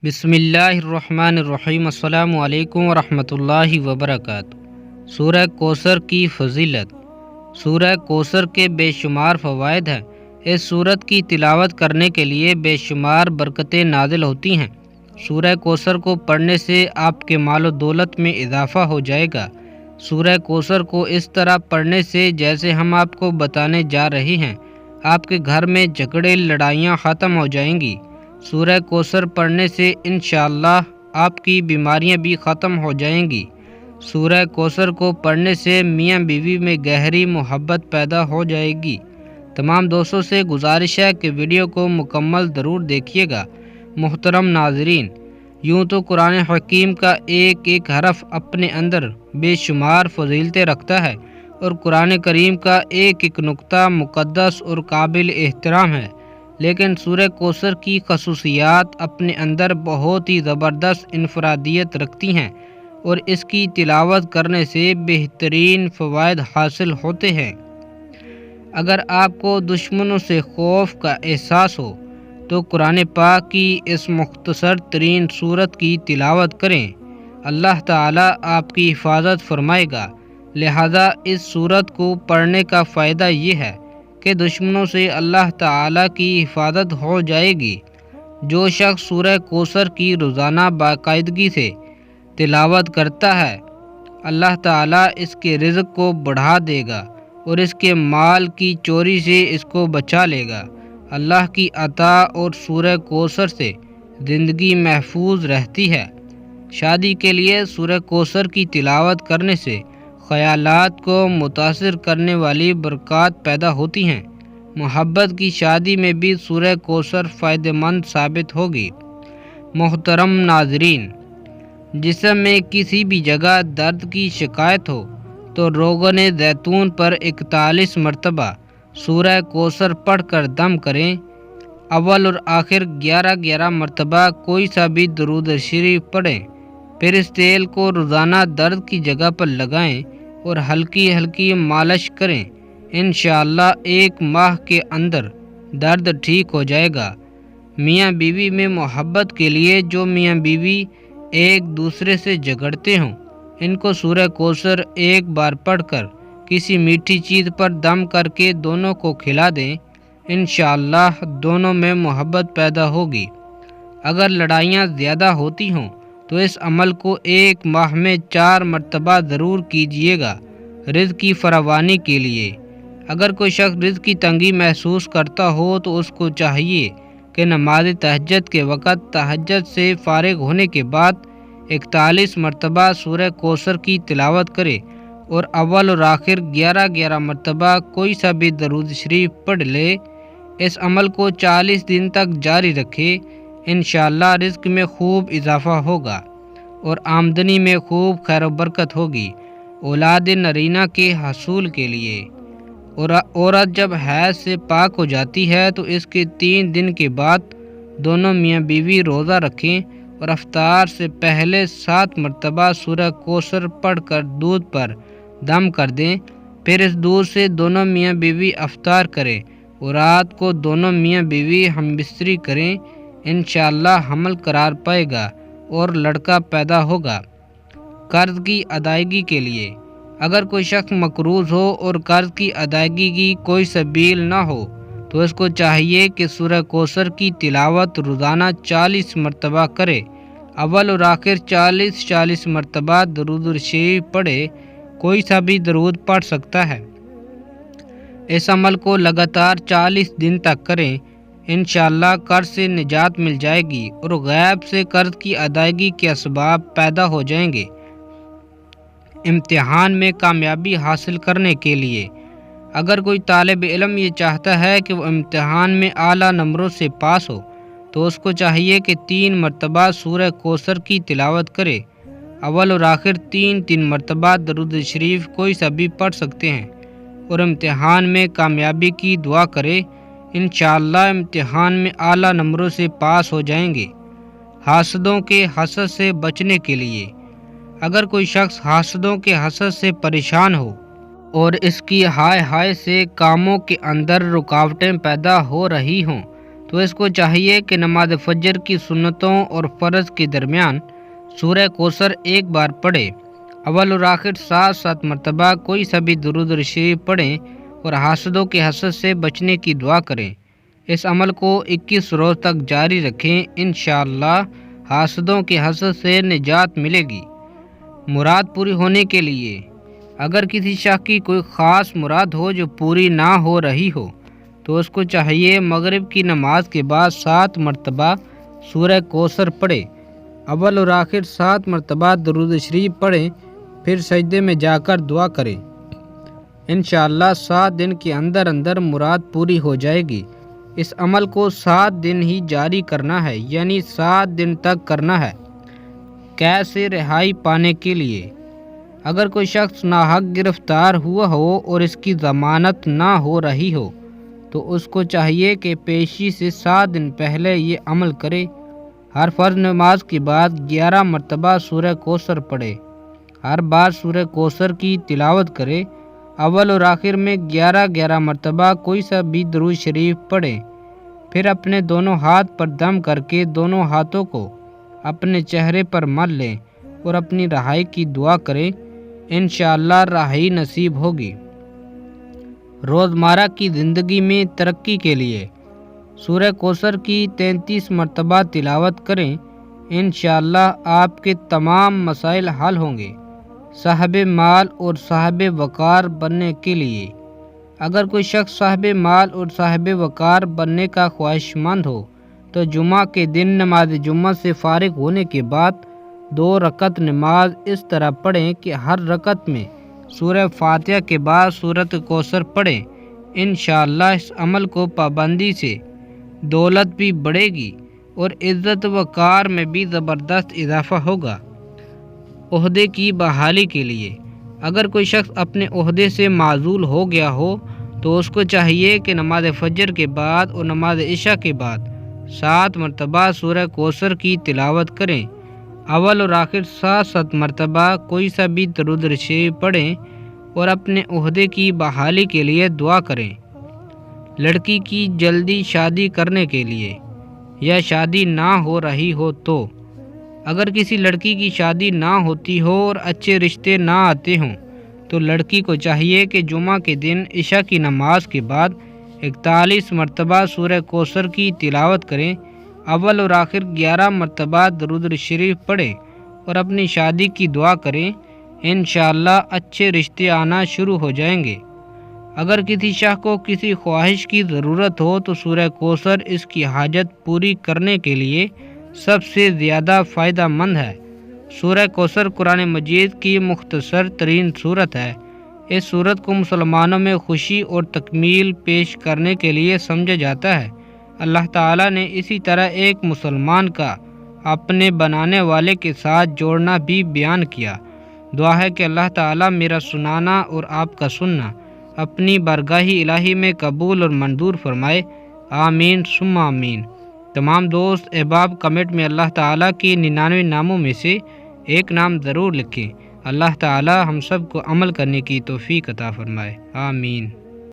بسم اللہ الرحمن الرحیم۔ السلام علیکم ورحمۃ اللہ وبرکاتہ۔ سورہ کوثر کی فضیلت۔ سورہ کوثر کے بے شمار فوائد ہیں۔ اس سورت کی تلاوت کرنے کے لیے بے شمار برکتیں نازل ہوتی ہیں۔ سورہ کوثر کو پڑھنے سے آپ کے مال و دولت میں اضافہ ہو جائے گا۔ سورہ کوثر کو اس طرح پڑھنے سے جیسے ہم آپ کو بتانے جا رہے ہیں، آپ کے گھر میں جھگڑے لڑائیاں ختم ہو جائیں گی۔ سورہ کوثر پڑھنے سے انشاءاللہ آپ کی بیماریاں بھی ختم ہو جائیں گی۔ سورہ کوثر کو پڑھنے سے میاں بیوی میں گہری محبت پیدا ہو جائے گی۔ تمام دوستوں سے گزارش ہے کہ ویڈیو کو مکمل ضرور دیکھیے گا۔ محترم ناظرین، یوں تو قرآن حکیم کا ایک ایک حرف اپنے اندر بے شمار فضیلتیں رکھتا ہے، اور قرآن کریم کا ایک ایک نقطہ مقدس اور قابل احترام ہے، لیکن سورہ کوثر کی خصوصیات اپنے اندر بہت ہی زبردست انفرادیت رکھتی ہیں، اور اس کی تلاوت کرنے سے بہترین فوائد حاصل ہوتے ہیں۔ اگر آپ کو دشمنوں سے خوف کا احساس ہو تو قرآن پاک کی اس مختصر ترین سورت کی تلاوت کریں، اللہ تعالیٰ آپ کی حفاظت فرمائے گا۔ لہذا اس سورت کو پڑھنے کا فائدہ یہ ہے کہ دشمنوں سے اللہ تعالیٰ کی حفاظت ہو جائے گی۔ جو شخص سورہ کوثر کی روزانہ باقاعدگی سے تلاوت کرتا ہے، اللہ تعالیٰ اس کے رزق کو بڑھا دے گا اور اس کے مال کی چوری سے اس کو بچا لے گا۔ اللہ کی عطا اور سورہ کوثر سے زندگی محفوظ رہتی ہے۔ شادی کے لیے سورہ کوثر کی تلاوت کرنے سے خیالات کو متاثر کرنے والی برکات پیدا ہوتی ہیں۔ محبت کی شادی میں بھی سورہ کوثر فائدہ مند ثابت ہوگی۔ محترم ناظرین، جسم میں کسی بھی جگہ درد کی شکایت ہو تو روغن زیتون پر 41 مرتبہ سورہ کوثر پڑھ کر دم کریں۔ اول اور آخر 11 مرتبہ کوئی سا بھی درود شریف پڑھیں، پھر اس تیل کو روزانہ درد کی جگہ پر لگائیں اور ہلکی ہلکی مالش کریں۔ انشاءاللہ 1 ماہ کے اندر درد ٹھیک ہو جائے گا۔ میاں بیوی میں محبت کے لیے جو میاں بیوی ایک دوسرے سے جھگڑتے ہوں، ان کو سورہ کوثر ایک بار پڑھ کر کسی میٹھی چیز پر دم کر کے دونوں کو کھلا دیں، انشاءاللہ دونوں میں محبت پیدا ہوگی۔ اگر لڑائیاں زیادہ ہوتی ہوں تو اس عمل کو 1 ماہ میں 4 مرتبہ ضرور کیجیے گا، رزق کی فراوانی کے لیے۔ اگر کوئی شخص رزق کی تنگی محسوس کرتا ہو تو اس کو چاہیے کہ نماز تہجد کے وقت تہجد سے فارغ ہونے کے بعد 41 مرتبہ سورہ کوثر کی تلاوت کرے اور اول اور آخر 11 مرتبہ کوئی سا بھی درود شریف پڑھ لے۔ اس عمل کو 40 دن تک جاری رکھے، انشاءاللہ رزق میں خوب اضافہ ہوگا اور آمدنی میں خوب خیر و برکت ہوگی۔ اولاد نرینہ کے حصول کے لیے اور عورت جب حیض سے پاک ہو جاتی ہے تو اس کے 3 دن کے بعد دونوں میاں بیوی روزہ رکھیں اور افطار سے پہلے 7 مرتبہ سورہ کوثر پڑھ کر دودھ پر دم کر دیں، پھر اس دودھ سے دونوں میاں بیوی افطار کریں اور رات کو دونوں میاں بیوی ہم بستری کریں۔ انشاءاللہ حمل قرار پائے گا اور لڑکا پیدا ہوگا۔ قرض کی ادائیگی کے لیے اگر کوئی شخص مقروض ہو اور قرض کی ادائیگی کی کوئی سبیل نہ ہو تو اس کو چاہیے کہ سورہ کوثر کی تلاوت روزانہ 40 مرتبہ کرے، اول اور آخر 40 مرتبہ درود شریف پڑھے، کوئی سا بھی درود پڑھ سکتا ہے۔ اس عمل کو لگاتار 40 دن تک کریں، انشاءاللہ قرض سے نجات مل جائے گی اور غیب سے قرض کی ادائیگی کے اسباب پیدا ہو جائیں گے۔ امتحان میں کامیابی حاصل کرنے کے لیے اگر کوئی طالب علم یہ چاہتا ہے کہ وہ امتحان میں اعلیٰ نمبروں سے پاس ہو تو اس کو چاہیے کہ 3 مرتبہ سورہ کوثر کی تلاوت کرے، اول اور آخر 3 مرتبہ درود شریف کوئی سا بھی پڑھ سکتے ہیں اور امتحان میں کامیابی کی دعا کرے، انشاءاللہ امتحان میں اعلیٰ نمبروں سے پاس ہو جائیں گے۔ حاسدوں کے حسد سے بچنے کے لیے اگر کوئی شخص حاسدوں کے حسد سے پریشان ہو اور اس کی ہائے سے کاموں کے اندر رکاوٹیں پیدا ہو رہی ہوں تو اس کو چاہیے کہ نماز فجر کی سنتوں اور فرض کے درمیان سورہ کوثر ایک بار پڑھے، اول اور آخر 7 مرتبہ کوئی سا بھی درود شریف پڑھیں اور حاسدوں کے حسد سے بچنے کی دعا کریں۔ اس عمل کو 21 روز تک جاری رکھیں، انشاءاللہ حاسدوں کے حسد سے نجات ملے گی۔ مراد پوری ہونے کے لیے اگر کسی شخص کی کوئی خاص مراد ہو جو پوری نہ ہو رہی ہو تو اس کو چاہیے مغرب کی نماز کے بعد 7 مرتبہ سورہ کوثر پڑھے، اول اور آخر 7 مرتبہ درود شریف پڑھیں، پھر سجدے میں جا کر دعا کریں۔ انشاءاللہ 7 دن کے اندر اندر مراد پوری ہو جائے گی۔ اس عمل کو 7 دن ہی جاری کرنا ہے، یعنی 7 دن تک کرنا ہے۔ قید سے رہائی پانے کے لیے اگر کوئی شخص ناحق گرفتار ہوا ہو اور اس کی ضمانت نہ ہو رہی ہو تو اس کو چاہیے کہ پیشی سے 7 دن پہلے یہ عمل کرے۔ ہر فرض نماز کے بعد 11 مرتبہ سورہ کوثر پڑھے، ہر بار سورہ کوثر کی تلاوت کرے، اول اور آخر میں 11 مرتبہ کوئی سا بھی درود شریف پڑھیں، پھر اپنے دونوں ہاتھ پر دم کر کے دونوں ہاتھوں کو اپنے چہرے پر مل لیں اور اپنی رہائی کی دعا کریں، انشاءاللہ رہائی نصیب ہوگی۔ روزمرہ کی زندگی میں ترقی کے لیے سورہ کوثر کی 33 مرتبہ تلاوت کریں، انشاءاللہ آپ کے تمام مسائل حل ہوں گے۔ صاحب مال اور صاحب وقار بننے کے لیے اگر کوئی شخص صاحب مال اور صاحب وقار بننے کا خواہش مند ہو تو جمعہ کے دن نماز جمعہ سے فارغ ہونے کے بعد 2 رکعت نماز اس طرح پڑھیں کہ ہر رکعت میں سورہ فاتحہ کے بعد سورۃ کوثر پڑھیں۔ انشاءاللہ اس عمل کو پابندی سے دولت بھی بڑھے گی اور عزت وقار میں بھی زبردست اضافہ ہوگا۔ عہدے کی بحالی کے لیے اگر کوئی شخص اپنے عہدے سے معزول ہو گیا ہو تو اس کو چاہیے کہ نماز فجر کے بعد اور نماز عشاء کے بعد 7 مرتبہ سورہ کوثر کی تلاوت کریں، اول اور آخر 7 مرتبہ کوئی سا بھی درود شریف پڑھیں اور اپنے عہدے کی بحالی کے لیے دعا کریں۔ لڑکی کی جلدی شادی کرنے کے لیے یا شادی نہ ہو رہی ہو تو اگر کسی لڑکی کی شادی نہ ہوتی ہو اور اچھے رشتے نہ آتے ہوں تو لڑکی کو چاہیے کہ جمعہ کے دن عشاء کی نماز کے بعد 41 مرتبہ سورہ کوثر کی تلاوت کریں، اول اور آخر 11 مرتبہ درود شریف پڑھیں اور اپنی شادی کی دعا کریں، انشاءاللہ اچھے رشتے آنا شروع ہو جائیں گے۔ اگر کسی شخص کو کسی خواہش کی ضرورت ہو تو سورہ کوثر اس کی حاجت پوری کرنے کے لیے سب سے زیادہ فائدہ مند ہے۔ سورہ کوثر قرآن مجید کی مختصر ترین سورت ہے۔ اس سورت کو مسلمانوں میں خوشی اور تکمیل پیش کرنے کے لیے سمجھا جاتا ہے۔ اللہ تعالیٰ نے اسی طرح ایک مسلمان کا اپنے بنانے والے کے ساتھ جوڑنا بھی بیان کیا۔ دعا ہے کہ اللہ تعالیٰ میرا سنانا اور آپ کا سننا اپنی بارگاہ الہی میں قبول اور منظور فرمائے، آمین ثم آمین۔ تمام دوست احباب کمنٹ میں اللہ تعالیٰ کے 99 ناموں میں سے ایک نام ضرور لکھیں۔ اللہ تعالیٰ ہم سب کو عمل کرنے کی توفیق عطا فرمائے، آمین۔